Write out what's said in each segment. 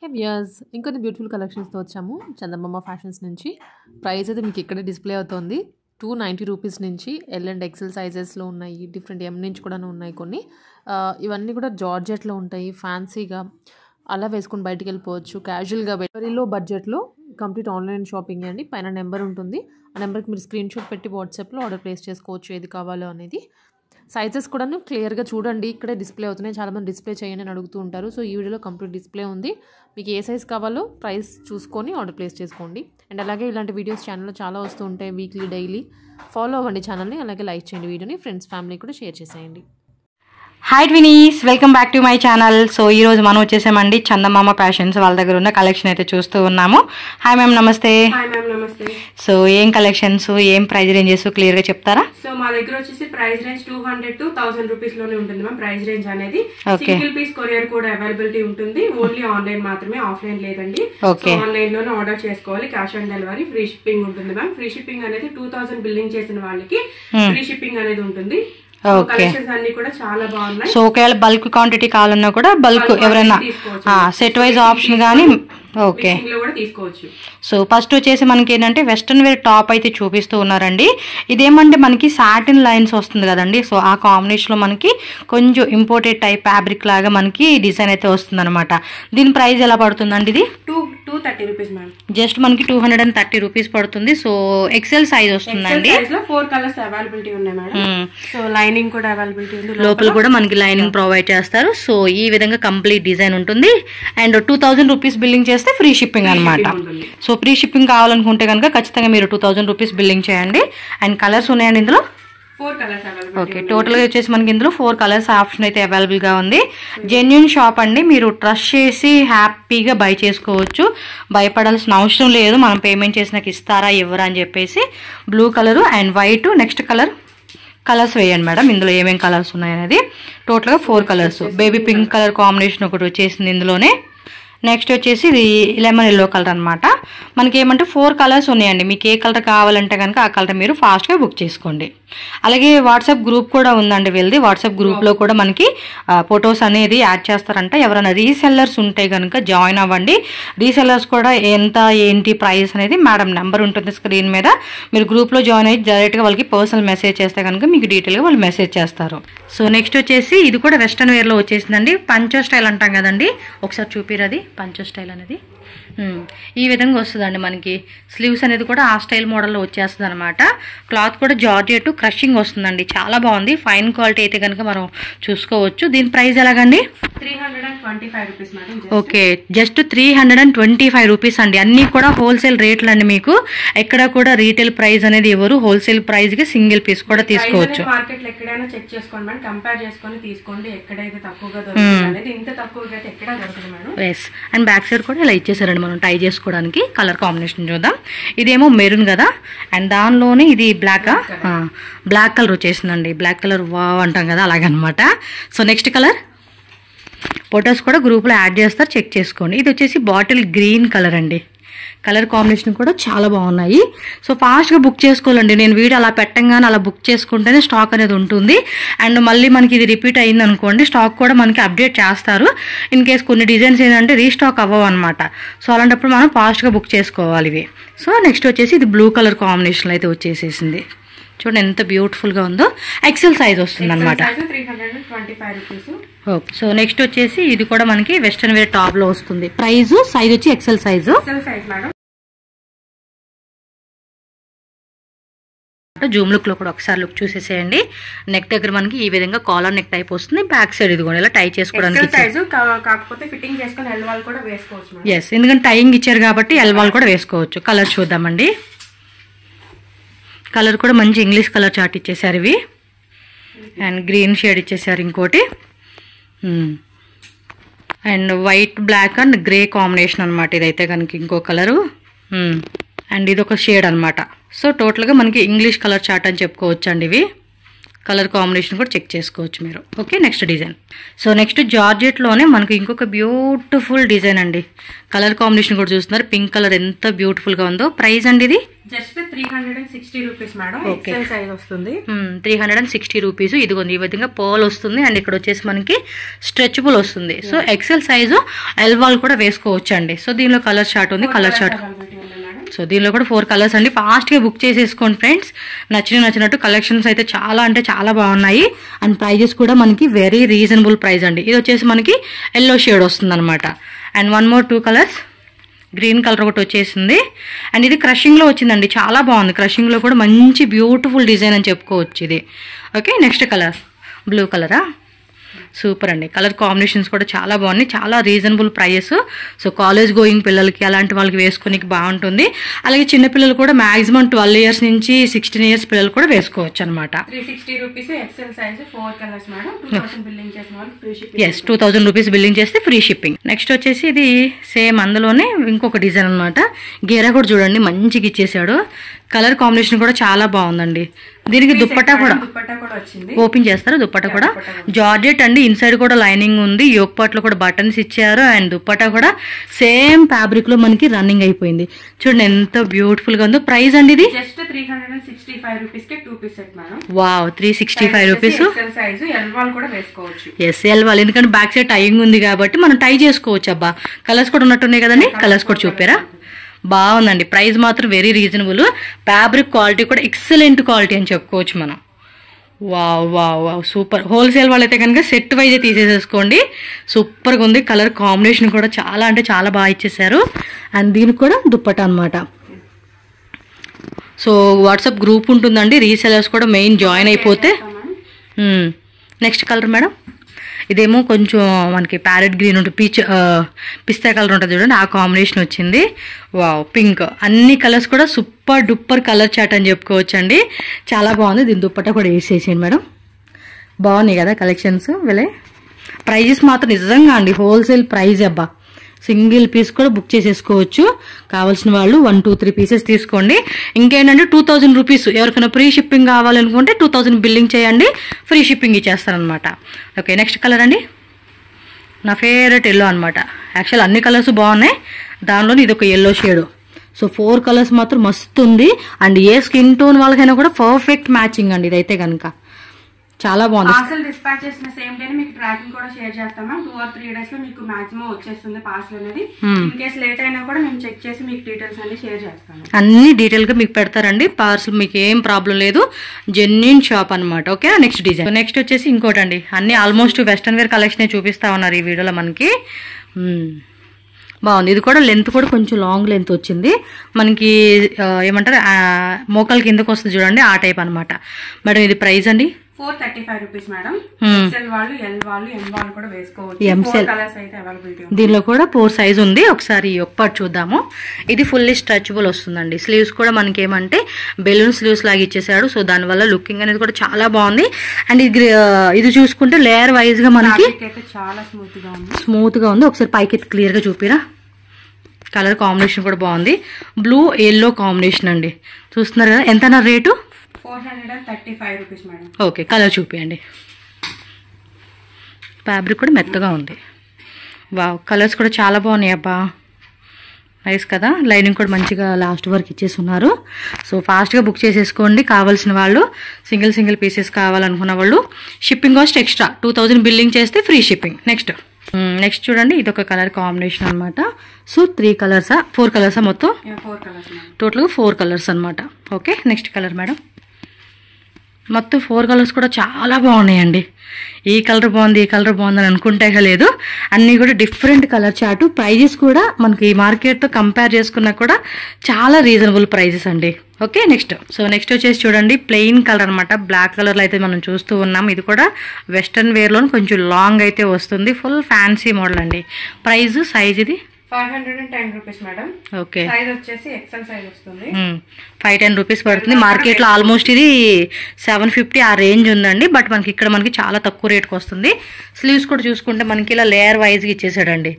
హే viewers, ఇంకొన్ని beautiful కలెక్షన్స్తో వచ్చాము చందమామ fashions నుంచి. ప్రైస్ అయితే మీకు ఇక్కడే డిస్ప్లే అవుతుంది. 290 రూపీస్ నుంచి ఎల్ అండ్ ఎక్సెల్ సైజెస్లో ఉన్నాయి, డిఫరెంట్ ఎం నుంచి కూడా ఉన్నాయి కొన్ని. ఇవన్నీ కూడా జార్జెట్లో ఉంటాయి, ఫ్యాన్సీగా అలా వేసుకొని బయటికి వెళ్ళిపోవచ్చు, క్యాజువల్గా వెరీ లో బడ్జెట్లో. కంప్లీట్ ఆన్లైన్ షాపింగ్ అండి. పైన నెంబర్ ఉంటుంది, ఆ నెంబర్కి మీరు స్క్రీన్ షాట్ పెట్టి వాట్సాప్లో ఆర్డర్ ప్లేస్ చేసుకోవచ్చు ఏది కావాలో అనేది. సైజెస్ కూడా క్లియర్గా చూడండి, ఇక్కడే డిస్ప్లే అవుతున్నాయి. చాలామంది డిస్ప్లే చేయండి అని అడుగుతూ ఉంటారు. సో ఈ వీడియోలో కంప్లీట్ డిస్ప్లే ఉంది. మీకు ఏ సైజ్ కావాలో ప్రైస్ చూసుకొని ఆర్డర్ ప్లేస్ చేసుకోండి. అండ్ అలాగే ఇలాంటి వీడియోస్ ఛానల్లో చాలా వస్తూ ఉంటాయి, వీక్లీ డైలీ. ఫాలో అవ్వండి ఛానల్ని, అలాగే లైక్ చేయండి వీడియోని, ఫ్రెండ్స్ ఫ్యామిలీ కూడా షేర్ చేసేయండి. Hi twinnies, welcome back to my channel. So ఈరోజు మనం వచ్చేసామండి చందమామ ఫ్యాషన్స్ వాళ్ళ దగ్గర ఉన్న కలెక్షన్ అయితే చూస్తూ ఉన్నాము. హాయ్ మ్యామ్, నమస్తే. హాయ్ మ్యామ్, నమస్తే. సో ఏం కలెక్షన్స్, ఏం ప్రైస్ రేంజెస్ క్లియర్ గా చెప్తారా? సో మా దగ్గర వచ్చేసి ప్రైస్ రేంజ్ 200 to 1000 రూపీస్ లోనే ఉంటుంది మ్యామ్. ప్రైస్ రేంజ్ అనేది సింగిల్ పీస్ కొరియర్ కూడా అవైలబిలిటీ ఉంటుంది. ఓన్లీ ఆన్లైన్ మాత్రమే, ఆఫ్లైన్ లేదండి. ఆన్లైన్ లోనే ఆర్డర్ చేసుకోవాలి. Cash on delivery, free shipping ఉంటుంది మ్యామ్. ఫ్రీ షిప్పింగ్ అనేది 2000 బిల్లింగ్ చేసిన వాళ్ళకి ఫ్రీ షిప్పింగ్ అనేది ఉంటుంది. కలెక్షన్స్ అన్ని కూడా చాలా బాగున్నాయి. సో ఒకవేళ బల్క్ క్వాంటిటీ కావాలన్నా కూడా బల్క్ ఎవరైనా సెట్ వైజ్ ఆప్షన్ కానీ ఓకే తీసుకోవచ్చు. సో ఫస్ట్ వచ్చేసి మనకి ఏంటంటే వెస్ట్రన్ వేర్ టాప్ అయితే చూపిస్తూ ఉన్నారండి. ఇదేమంటే మనకి సాటిన్ లైన్స్ వస్తుంది కదండి. సో ఆ కాంబినేషన్ లో మనకి కొంచెం ఇంపోర్టెడ్ టైప్ ఫ్యాబ్రిక్ లాగా మనకి డిజైన్ అయితే వస్తుంది అనమాట. దీని ప్రైస్ ఎలా పడుతుందండి? ఇది 230 రూపీస్ మ్యామ్. జస్ట్ మనకి 230 రూపీస్ పడుతుంది. సో ఎక్సెల్ సైజ్ వస్తుందండి. 4 కలర్స్ అవైలబిలిటీ ఉన్నాయి మేడం. సో లైనింగ్ కూడా అవైలబిలిటీ ఉంది, లోపల కూడా మనకి లైనింగ్ ప్రొవైడ్ చేస్తారు. సో ఈ విధంగా కంప్లీట్ డిజైన్ ఉంటుంది. అండ్ 2000 రూపీస్ బిల్లింగ్ చేస్తే ఫ్రీ షిప్పింగ్ అనమాట. సో ఫ్రీ షిప్పింగ్ కావాలనుకుంటే కనుక ఖచ్చితంగా మీరు 2000 రూపీస్ బిల్లింగ్ చేయండి. అండ్ కలర్స్ ఉన్నాయండి ఇందులో. 4 కలర్స్ అవైలబుల్. ఓకే, టోటల్ గా వచ్చేసి మనకి ఇందులో 4 కలర్స్ ఆప్షన్ అయితే అవైలబుల్ గా ఉంది. జెన్యూన్ షాప్ అండి, మీరు ట్రస్ట్ చేసి హ్యాపీగా బై చేసుకోవచ్చు. భయపడాల్సిన అవసరం లేదు, మనం పేమెంట్ చేసినాక ఇస్తారా ఇవ్వరా అని చెప్పేసి. Blue colour and white, next colours వేయండి మేడం. ఇందులో ఏమేమి కలర్స్ ఉన్నాయనేది టోటల్ గా 4 colours. Baby pink colour combination ఒకటి వచ్చేసింది ఇందులోనే. నెక్స్ట్ వచ్చేసి ఇది లెమన్ ఎల్లో కలర్ అనమాట. మనకి ఏమంటే 4 కలర్స్ ఉన్నాయండి. మీకు ఏ కలర్ కావాలంటే కనుక ఆ కలర్ మీరు ఫాస్ట్గా బుక్ చేసుకోండి. అలాగే వాట్సాప్ గ్రూప్ కూడా ఉందండి వీళ్ళది. వాట్సాప్ గ్రూప్లో కూడా మనకి ఫొటోస్ అనేది యాడ్ చేస్తారంట. ఎవరైనా రీసెల్లర్స్ ఉంటే కనుక జాయిన్ అవ్వండి. రీసెల్లర్స్ కూడా ఎంత ఏంటి ప్రైస్ అనేది మేడం నెంబర్ ఉంటుంది స్క్రీన్ మీద. మీరు గ్రూప్లో జాయిన్ అయ్యి డైరెక్ట్గా వాళ్ళకి పర్సనల్ మెసేజ్ చేస్తే కనుక మీకు డీటెయిల్గా వాళ్ళు మెసేజ్ చేస్తారు. సో నెక్స్ట్ వచ్చేసి ఇది కూడా వెస్ట్రన్ వేర్లో వచ్చేసిందండి. పంచో స్టైల్ అంటాం కదండి, ఒకసారి చూపిరది పంచో స్టైల్ అనేది. ఈ విధంగా వస్తుందండి. మనకి స్లీవ్స్ అనేది కూడా ఆ స్టైల్ మోడల్లో వచ్చేస్తుంది అనమాట. క్లాత్ కూడా జార్జెట్ క్రషింగ్ వస్తుందండి, చాలా బాగుంది. ఫైన్ క్వాలిటీ అయితే కనుక మనం చూసుకోవచ్చు. దీని ప్రైస్ ఎలాగండి? 325 rupees madam. Okay, just 325 rupees అండి. అన్ని కూడా హోల్సేల్ రేట్లు అండి. మీకు ఎక్కడ కూడా రీటైల్ ప్రైస్ అనేది ఎవరు, హోల్సేల్ ప్రైస్ కి సింగిల్ పీస్ కూడా తీసుకోవచ్చు. మార్కెట్ లో ఎక్కడైనా చెక్ చేసుకోండి మేడం, కంపేర్ చేసుకొని తీసుకోండి. ఎక్కడైతే తక్కువగా దొరుకుతుంది అనేది ఇంత తక్కువగా అయితే ఎక్కడ దొరకదు madam. Yes, and back side కూడా ఇలా ఇచ్చేసారండి మనం టై చేసుకోవడానికి. కలర్ కాంబినేషన్ చూద్దాం. ఇదేమో మెరూన్ కదా, అండ్ దానిలోనే ఇది బ్లాక్ కలర్ వచ్చేసిందండి. బ్లాక్ కలర్ వావ్ అంటాం కదా, అలాగనమాట. సో నెక్స్ట్ కలర్ ఫొటోస్ కూడా గ్రూప్లో యాడ్ చేస్తారు, చెక్ చేసుకోండి. ఇది వచ్చేసి బాటిల్ గ్రీన్ కలర్ అండి. కలర్ కాంబినేషన్ కూడా చాలా బాగున్నాయి. సో ఫాస్ట్గా బుక్ చేసుకోవాలండి. నేను వీడియో అలా పెట్టంగానే అలా బుక్ చేసుకుంటేనే స్టాక్ అనేది ఉంటుంది. అండ్ మళ్ళీ మనకి ఇది రిపీట్ అయింది అనుకోండి, స్టాక్ కూడా మనకి అప్డేట్ చేస్తారు. ఇన్ కేస్ కొన్ని డిజైన్స్ ఏంటంటే రీస్టాక్ అవ్వవు అనమాట. సో అలాంటప్పుడు మనం ఫాస్ట్గా బుక్ చేసుకోవాలి ఇవి. సో నెక్స్ట్ వచ్చేసి ఇది బ్లూ కలర్ కాంబినేషన్లో అయితే వచ్చేసేసింది. చూడండి ఎంత బ్యూటిఫుల్గా ఉందో. ఎక్సెల్ సైజ్ వస్తుంది అనమాట. ఓకే, సో నెక్స్ట్ వచ్చేసి ఇది కూడా మనకి వెస్ట్రన్ వేర్ టాప్ లో వస్తుంది. ప్రైస్ సైజ్ వచ్చి XL size madam. Zoom look లో కూడా ఒకసారి లుక్ చూసేసేయండి. నెక్ దగ్గర మనకి ఈ విధంగా కాలర్ నెక్ టైప్ వస్తుంది. బ్యాక్ సైడ్ ఇది కూడా ఇలా టై చేసుకోవడానికి. కాకపోతే ఫిట్టింగ్ చేసుకొని ఎల్ వాల్ కూడా వేసుకోవచ్చు. ఎస్, ఎందుకంటే టైయింగ్ ఇచ్చారు కాబట్టి ఎల్ వాల్ కూడా వేసుకోవచ్చు. కలర్ చూద్దామండి. కలర్ కూడా మంచి ఇంగ్లీష్ కలర్ చార్ట్ ఇచ్చేసారు ఇవి. అండ్ గ్రీన్ షేడ్ ఇచ్చేసారు ఇంకోటి. And white black and grey combination అనమాట. ఇదైతే కనుక ఇంకో కలరు. అండ్ ఇది ఒక షేడ్ అనమాట. సో టోటల్గా మనకి ఇంగ్లీష్ కలర్ చార్ట్ అని చెప్పుకోవచ్చు అండి ఇవి. కలర్ కాంబినేషన్ కూడా చెక్ చేసుకోవచ్చు మీరు. Okay, next design. So next జార్జెట్లోనే మనకు ఇంకొక బ్యూటిఫుల్ డిజైన్ అండి. కలర్ కాంబినేషన్ కూడా చూస్తున్నారు, పింక్ కలర్ ఎంత బ్యూటిఫుల్గా ఉందో. ప్రైస్ అండి ఇది just 360 rupees madam. XL size వస్తుంది. 360 రూపీస్. ఇదిగోండి ఈ విధంగా పర్ల్ వస్తుంది అండ్ ఇక్కడ వచ్చేసి మనకి స్ట్రెచబుల్ వస్తుంది. సో ఎక్సెల్ సైజు ఎల్వాల్ కూడా వేసుకోవచ్చు అండి. సో దీనిలో కలర్ చార్ట్ ఉంది, కలర్ చార్ట్. సో దీనిలో కూడా 4 కలర్స్ అండి. ఫాస్ట్గా బుక్ చేసేసుకోండి ఫ్రెండ్స్. నచ్చినట్టు కలెక్షన్స్ అయితే చాలా అంటే చాలా బాగున్నాయి అండ్ ప్రైజెస్ కూడా మనకి వెరీ రీజనబుల్ ప్రైస్ అండి. ఇది వచ్చేసి మనకి ఎల్లో షేడ్ వస్తుంది అనమాట. And 1 more 2 colours. Green colour ఒకటి వచ్చేసింది అండ్ ఇది క్రషింగ్లో వచ్చిందండి, చాలా బాగుంది. క్రషింగ్లో కూడా మంచి బ్యూటిఫుల్ డిజైన్ అని చెప్పుకోవచ్చు ఇది. ఓకే, నెక్స్ట్ కలర్ బ్లూ కలరా, సూపర్ అండి. కలర్ కాంబినేషన్స్ కూడా చాలా బాగున్నాయి, చాలా reasonable prices. So college going పిల్లలకి అలాంటి వాళ్ళకి వేసుకోనికి బాగుంటుంది. అలాగే చిన్నపిల్లలు కూడా మాక్సిమం 12 years నుంచి 16 years పిల్లలు కూడా వేసుకోవచ్చు అనమాట. 360 rupees XL size 4 colours madam. 2000 billing చేసిన వాళ్ళు free shipping. Yes, 2000 rupees billing చేస్తే ఫ్రీ షిప్పింగ్. నెక్స్ట్ వచ్చేసి ఇది సేమ్ అందులోనే ఇంకొక డిజైన్ అనమాట. గేరా కూడా చూడండి మంచిగా ఇచ్చేసాడు. కలర్ కాంబినేషన్ కూడా చాలా బాగుందండి. దీనికి దుప్పట్టా కూడా ఓపెన్ చేస్తారు. దుప్పట్టా కూడా జార్జెట్ అండి. ఇన్సైడ్ కూడా లైనింగ్ ఉంది, యోక్ పార్ట్ లో కూడా బటన్స్ ఇచ్చారు అండ్ దుప్పట్టా కూడా సేమ్ ఫ్యాబ్రిక్ లో మనకి రన్నింగ్ అయిపోయింది. చూడండి ఎంత బ్యూటిఫుల్ గా ఉందో. ప్రైస్ అండి ఇది జస్ట్ 365 రూపీస్ కి 2 piece set madam. Wow, 365 rupees. XL size ఎల్వాల్ కూడా వేసుకోవచ్చు. ఎస్, ఎల్వాల్. ఎందుకంటే బ్యాక్ సైడ్ టైయింగ్ ఉంది కాబట్టి మనం టై చేసుకోవచ్చు. అబ్బా, కలర్స్ కూడా ఉన్నట్టున్నాయి కదండి. కలర్స్ కూడా చూపారా, బాగుందండి. ప్రైస్ మాత్రం వెరీ రీజనబుల్. ఫ్యాబ్రిక్ క్వాలిటీ కూడా ఎక్సలెంట్ క్వాలిటీ అని చెప్పుకోవచ్చు మనం. Wow wow wow, super. Wholesale వాళ్ళైతే కనుక సెట్ వైజే తీసేసేసుకోండి. సూపర్గా ఉంది. కలర్ కాంబినేషన్ కూడా చాలా అంటే చాలా బాగా ఇచ్చేసారు అండ్ దీనికి కూడా దుప్పట అనమాట. సో వాట్సాప్ గ్రూప్ ఉంటుందండి, రీసెలర్స్ కూడా మెయిన్ జాయిన్ అయిపోతే. నెక్స్ట్ కలర్ మేడం, ఇదేమో కొంచెం మనకి ప్యారెట్ గ్రీన్ ఉంటుంది, పిస్తా కలర్ ఉంటుంది చూడండి, ఆ కాంబినేషన్ వచ్చింది. Wow, pink. అన్ని కలర్స్ కూడా సూపర్ డూపర్ కలర్ చాట్ అని చెప్పుకోవచ్చు అండి. చాలా బాగుంది. దీని దుప్పట్టా కూడా వేసేసేయండి మేడం. బాగున్నాయి కదా కలెక్షన్స్. వీళ్ళే ప్రైజెస్ మాత్రం నిజంగా అండి హోల్సేల్ ప్రైజ్. అబ్బా, సింగిల్ పీస్ కూడా బుక్ చేసేసుకోవచ్చు. కావాల్సిన వాళ్ళు 1, 2, 3 పీసెస్ తీసుకోండి. ఇంకేంటంటే 2000 రూపీస్ ఎవరికైనా ఫ్రీ షిప్పింగ్ కావాలనుకుంటే 2000 బిల్లింగ్ చేయండి, ఫ్రీ షిప్పింగ్ ఇచ్చేస్తారనమాట. ఓకే, నెక్స్ట్ కలర్ అండి. నా ఫేవరెట్ ఎల్లో అనమాట. యాక్చువల్ అన్ని కలర్స్ బాగున్నాయి, దానిలోని ఇది ఒక ఎల్లో షేడు. సో 4 కలర్స్ మాత్రం మస్తు ఉంది అండ్ ఏ స్కిన్ టోన్ వాళ్ళకైనా కూడా పర్ఫెక్ట్ మ్యాచింగ్ అండి ఇదైతే కనుక. చాలా బాగుంది. పార్సల్ డిస్పాచ్ చేసిన సేమ్ డే మీకు ట్రాకింగ్ కూడా షేర్ చేస్తాం. 2 or 3 days లో మీకు మాక్సిమం వచ్చేస్తుంది పార్సల్ అనేది. ఇన్ కేస్ లేట్ అయినా కూడా మేము చెక్ చేసి మీకు డీటెయిల్స్ అన్ని షేర్ చేస్తాము. అన్ని డీటెయిల్ గా మీకు పెడతారండి. పార్సల్ మీకు ఏం ప్రాబ్లం లేదు, జెన్యూన్ షాప్ అనమాట. Okay, next design. నెక్స్ట్ వచ్చేసి ఇంకోటండి. అన్ని ఆల్మోస్ట్ వెస్టర్న్ వేర్ కలెక్షన్ చూపిస్తా ఉన్నారు ఈ వీడియోలో మనకి. బాగుంది. ఇది కూడా లెంత్ కూడా కొంచెం లాంగ్ లెంత్ వచ్చింది మనకి. ఏమంటారు, మోకాల కిందకు వస్తుంది చూడండి, ఆ టైప్ అనమాట. మేడం ఇది ప్రైస్ అండి 435 రూపీస్ మేడం. ఎక్సెల్ వాళ్ళు, ఎల్ వాళ్ళు, ఎం వాళ్ళు కూడా వేసుకోవచ్చు. 4 కలర్స్ అయితే అవైలబిలిటీ ఉంది. దీనిలో కూడా 4 సైజ్ ఉంది. ఒకసారి ఒక పార్ట్ చూద్దాము. ఇది ఫుల్లీ స్ట్రెచబుల్ వస్తుందండి. స్లీవ్స్ కూడా మనకి ఏమంటే బెలూన్ స్లీవ్స్ లాగా ఇచ్చేసాడు. సో దానివల్ల లుకింగ్ అనేది కూడా చాలా బాగుంది. అండ్ ఇది చూసుకుంటే లేయర్ వైజ్ గా మనకి చాలా స్మూత్ గా ఉంది. ఒకసారి పైకి క్లియర్ గా చూపిరా. కలర్ కాంబినేషన్ కూడా బాగుంది. బ్లూ ఎల్లో కాంబినేషన్ అండి. చూస్తున్నారు కదా. ఎంత rate? 435 rupees madam. Okay, colour చూపియండి. ఫ్యాబ్రిక్ కూడా మెత్తగా ఉంది. వావ్, కలర్స్ కూడా చాలా బాగున్నాయి. అబ్బా, నైస్ కదా. లైనింగ్ కూడా మంచిగా లాస్ట్ వరకు ఇచ్చేసి ఉన్నారు. సో ఫాస్ట్గా బుక్ చేసేసుకోండి. కావాల్సిన వాళ్ళు సింగిల్ పీసెస్ కావాలనుకున్న వాళ్ళు. షిప్పింగ్ కాస్ట్ ఎక్స్ట్రా 2000 బిల్లింగ్ చేస్తే ఫ్రీ షిప్పింగ్. నెక్స్ట్ చూడండి, ఇది ఒక కలర్ కాంబినేషన్ అనమాట. సో 3 కలర్సా 4 కలర్సా మొత్తం? 4 కలర్స్ టోటల్గా 4 కలర్స్ అనమాట. Okay, next colour madam. మొత్తం 4 కలర్స్ కూడా చాలా బాగున్నాయండి. ఈ కలర్ బాగుంది, ఈ కలర్ బాగుంది అని అనుకుంటే లేదు. అన్నీ కూడా డిఫరెంట్ కలర్ చార్టు. ప్రైజెస్ కూడా మనకి మార్కెట్తో కంపేర్ చేసుకున్నా కూడా చాలా రీజనబుల్ ప్రైజెస్ అండి. ఓకే, నెక్స్ట్ వచ్చేసి చూడండి, ప్లెయిన్ కలర్ అనమాట. బ్లాక్ కలర్లో అయితే మనం చూస్తూ ఉన్నాం. ఇది కూడా వెస్టర్న్ వేర్లో కొంచెం లాంగ్ అయితే వస్తుంది. ఫుల్ ఫ్యాన్సీ మోడల్ అండి. ప్రైస్ సైజ్ ఇది 510 రూపీస్ మేడం. ఓకే, సైజ్ వచ్చేసి ఎక్సెల్ సైజ్ వస్తుంది. 510 రూపీస్ పడుతుంది. మార్కెట్ లో ఆల్మోస్ట్ ఇది 750 ఆ రేంజ్ ఉందండి. బట్ మనకి ఇక్కడ మనకి చాలా తక్కువ రేట్కి వస్తుంది. స్లీవ్స్ కూడా చూసుకుంటే మనకి ఇలా లేయర్ వైజ్ గా ఇచ్చేసాడండి,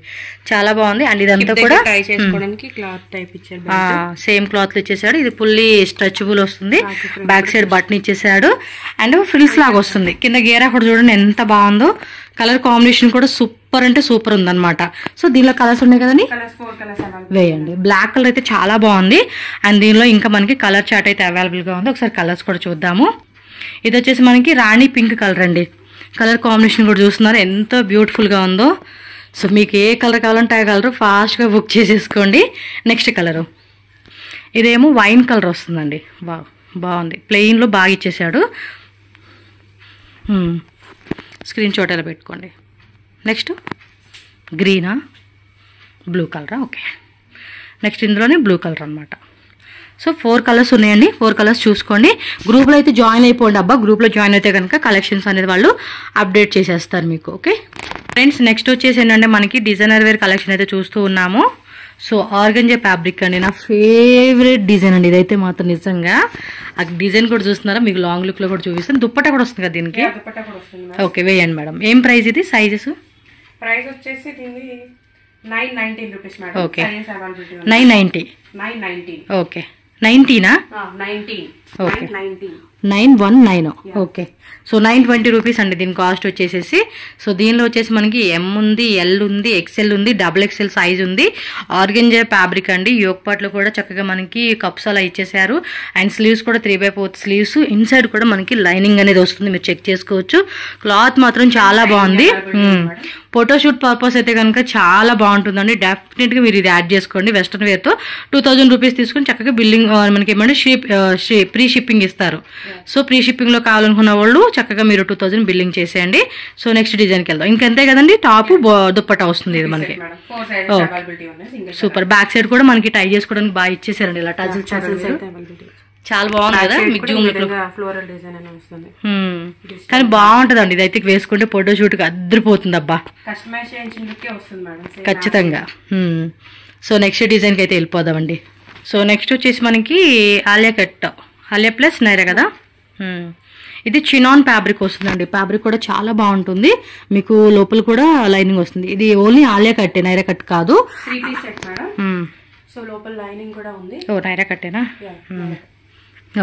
చాలా బాగుంది. అండ్ ఇదంతా కూడా ట్రై చేసుకోవడానికి క్లాత్ టైప్ ఇచ్చారు, సేమ్ క్లాత్ ఇచ్చేసాడు. ఇది ఫుల్లీ స్ట్రెచబుల్ వస్తుంది. బ్యాక్ సైడ్ బటన్ ఇచ్చేసాడు అండ్ ఫ్రిల్స్ లాగా వస్తుంది. కింద గేరా కూడా చూడండి ఎంత బాగుందో. కలర్ కాంబినేషన్ కూడా సూపర్ అంటే సూపర్ ఉందన్నమాట. సో దీనిలో కలర్స్ ఉన్నాయి కదండి, వేయండి. బ్లాక్ కలర్ అయితే చాలా బాగుంది. అండ్ దీనిలో ఇంకా మనకి కలర్ చార్ట్ అయితే అవైలబుల్ గా ఉంది. ఒకసారి కలర్స్ కూడా చూద్దాము. ఇది వచ్చేసి మనకి రాణి పింక్ కలర్ అండి. కలర్ కాంబినేషన్ కూడా చూస్తున్నారు ఎంత బ్యూటిఫుల్ గా ఉందో. సో మీకు ఏ కలర్ కావాలంటే ఆ కలర్ ఫాస్ట్ గా బుక్ చేసేసుకోండి. నెక్స్ట్ కలరు ఇదేమో వైన్ కలర్ వస్తుందండి. బాగుంది, ప్లెయిన్ లో బాగా ఇచ్చేసాడు. స్క్రీన్ షాట్ ఎలా పెట్టుకోండి. నెక్స్ట్ గ్రీనా, బ్లూ కలరా? ఓకే, నెక్స్ట్ ఇందులోనే బ్లూ కలర్ అనమాట. సో 4 కలర్స్ ఉన్నాయండి. 4 కలర్స్ చూసుకోండి. గ్రూప్లో అయితే జాయిన్ అయిపోండి అబ్బా. గ్రూప్లో జాయిన్ అయితే కనుక కలెక్షన్స్ అనేది వాళ్ళు అప్డేట్ చేసేస్తారు మీకు. ఓకే ఫ్రెండ్స్, నెక్స్ట్ వచ్చేసి ఏంటంటే మనకి డిజైనర్ వేర్ కలెక్షన్ అయితే చూస్తూ ఉన్నాము. సో ఆర్గంజా ఫ్యాబ్రిక్ అండి, నా ఫేవరెట్ డిజైన్ అండి ఇదైతే మాత్రం. నిజంగా ఆ డిజైన్ కూడా చూస్తున్నారా, మీకు లాంగ్ లుక్ లో కూడా చూపిస్తాను. దుప్పట్టా కూడా వస్తుంది కదా దీనికి. ఓకే, వేయండి మేడం. ఏం ప్రైస్ ఇది? సైజెస్ ప్రైస్ వచ్చేసి 919 రూపీస్ మేడం. ఓకే, 990. ఓకే, 90నా? 919. ఓకే, సో 920 రూపీస్ అండి దీని కాస్ట్ వచ్చేసేసి. సో దీనిలో వచ్చేసి మనకి ఎం ఉంది, ఎల్ ఉంది, ఎక్స్ఎల్ ఉంది, XXL సైజ్ ఉంది. ఆర్గంజా ఫ్యాబ్రిక్ అండి. యోక్ పార్ట్ లో కూడా చక్కగా మనకి కప్స్ అలా ఇచ్చేసారు. అండ్ స్లీవ్స్ కూడా 3/4 స్లీవ్స్. ఇన్సైడ్ కూడా మనకి లైనింగ్ అనేది వస్తుంది, మీరు చెక్ చేసుకోవచ్చు. క్లాత్ మాత్రం చాలా బాగుంది. ఫోటోషూట్ పర్పస్ అయితే కనుక చాలా బాగుంటుందండి. డెఫినెట్ గా మీరు ఇది యాడ్ చేసుకోండి. వెస్ట్రన్ వేర్ తో 2000 రూపీస్ తీసుకుని చక్కగా బిల్లింగ్ మనకి ఏమంటే ప్రీ షిప్పింగ్ ఇస్తారు. సో ప్రీ షిప్పింగ్ లో కావాలనుకున్న వాళ్ళు చక్కగా మీరు 2000 బిల్లింగ్ చేసేయండి. సో నెక్స్ట్ డిజైన్ కి వెళ్దాం. ఇంకంతే కదండి, టాప్ దుప్పట్టా వస్తుంది ఇది మనకి. సూపర్. బ్యాక్ సైడ్ కూడా మనకి టై చేసుకోవడానికి బాగా ఇచ్చేసారండి. ఇలా టజిల్ చాలా బాగుంది కదా, మీకు జూమ్ ఫ్లోరల్ డిజైన్ అనేది వస్తుంది. కానీ బాగుంటదండి ఇదైతే వేసుకుంటే ఫోటో షూట్ కి అద్దరిపోతుంది అబ్బా, కస్టమైజేషన్ లుక్ వస్తుంది మేడం ఖచ్చితంగా. సో నెక్స్ట్ డిజైన్ కి అయితే వెళ్ళిపోదామండి. సో నెక్స్ట్ వచ్చేసి మనకి ఆలియా కట్, ఆలియా ప్లస్ నైరా కదా. ఇది చినాన్ ఫ్యాబ్రిక్ వస్తుందండి. ఫ్యాబ్రిక్ కూడా చాలా బాగుంటుంది. మీకు లోపల కూడా లైనింగ్ వస్తుంది. ఇది ఓన్లీ ఆలియా కట్టే, నైరా కట్ కాదు. 3 పీస్ సెట్ మేడం. సో లోపల లైనింగ్ కూడా ఉంది. ఓ నైరా కట్టేనా?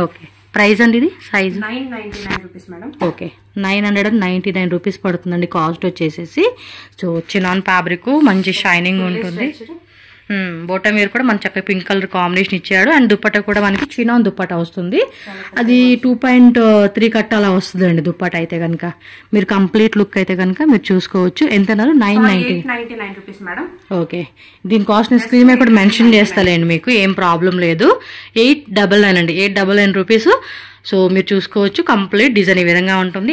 ఓకే, ప్రైస్ అండి ఇది size 999 rupees madam. Okay, 999 rupees పడుతుందండి కాస్ట్ వచ్చేసేసి. సో చినాన్ ఫ్యాబ్రిక్ మంచి షైనింగ్ ఉంటుంది. బోటమ్ వేర్ కూడా మన చక్కగా పింక్ కలర్ కాంబినేషన్ ఇచ్చాడు. అండ్ దుప్పట్టా కూడా మనకి చినాన్ దుప్పట్టా వస్తుంది. అది 2.3 కట్ అలా వస్తుంది అండి దుప్పట్టా అయితే కనుక. మీరు కంప్లీట్ లుక్ అయితే కనుక మీరు చూసుకోవచ్చు. ఎంత అన్నారు? 999 రూపీస్ మేడం. ఓకే, దీని కాస్ట్ నేను స్క్రీన్ మీద కూడా మెన్షన్ చేస్తాలేండి, మీకు ఏం ప్రాబ్లం లేదు. 899 అండి, 899 రూపీస్. సో మీరు చూసుకోవచ్చు. కంప్లీట్ డిజైన్ ఈ విధంగా ఉంటుంది.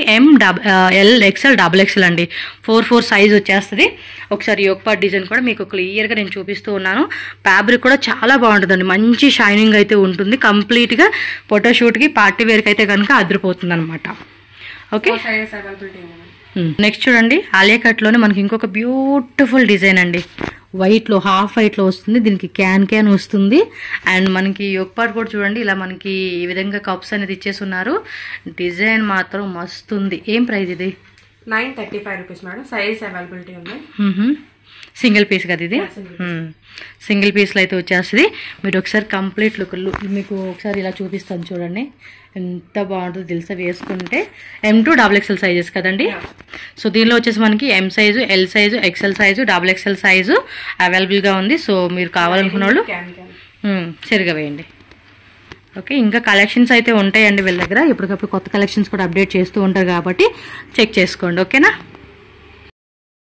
ఎల్ ఎక్స్ఎల్ XXL అండి. 4/4 సైజ్ వచ్చేస్తుంది. ఒకసారి యోక్ పార్ట్ డిజైన్ కూడా మీకు క్లియర్గా నేను చూపిస్తూ ఉన్నాను. ఫ్యాబ్రిక్ కూడా చాలా బాగుంటుందండి, మంచి షైనింగ్ అయితే ఉంటుంది. కంప్లీట్గా ఫోటోషూట్కి పార్టీ వేర్కి అయితే కనుక అదిరిపోతుంది అనమాట. ఓకే, నెక్స్ట్ చూడండి, ఆలియా కట్లోనే మనకి ఇంకొక బ్యూటిఫుల్ డిజైన్ అండి. వైట్లో, హాఫ్ వైట్లో వస్తుంది. దీనికి క్యాన్ వస్తుంది. అండ్ మనకి యోక్ పార్ట్ కూడా చూడండి, ఇలా మనకి ఈ విధంగా కప్స్ అనేది ఇచ్చేసి ఉన్నారు. డిజైన్ మాత్రం మస్తు ఉంది. ఏం ప్రైస్ ఇది? 935 రూపీస్ మేడం. సైజ్ అవైలబిలిటీ ఉంది. సింగిల్ పీస్ కదా ఇది. సింగిల్ పీస్లో అయితే వచ్చేస్తుంది. మీరు ఒకసారి కంప్లీట్ లుక్ మీకు ఒకసారి ఇలా చూపిస్తాను చూడండి, ఎంత బాగుంటుందో తెలుసా వేసుకుంటే. M2 XXL సైజెస్ కదండి. సో దీనిలో వచ్చేసి మనకి M size, L size, XL size, XXL size అవైలబుల్గా ఉంది. సో మీరు కావాలనుకున్న వాళ్ళు సరిగా వేయండి. ఓకే, ఇంకా కలెక్షన్స్ అయితే ఉంటాయండి వీళ్ళ దగ్గర. ఎప్పటికప్పుడు కొత్త కలెక్షన్స్ కూడా అప్డేట్ చేస్తూ ఉంటారు కాబట్టి చెక్ చేసుకోండి. ఓకేనా?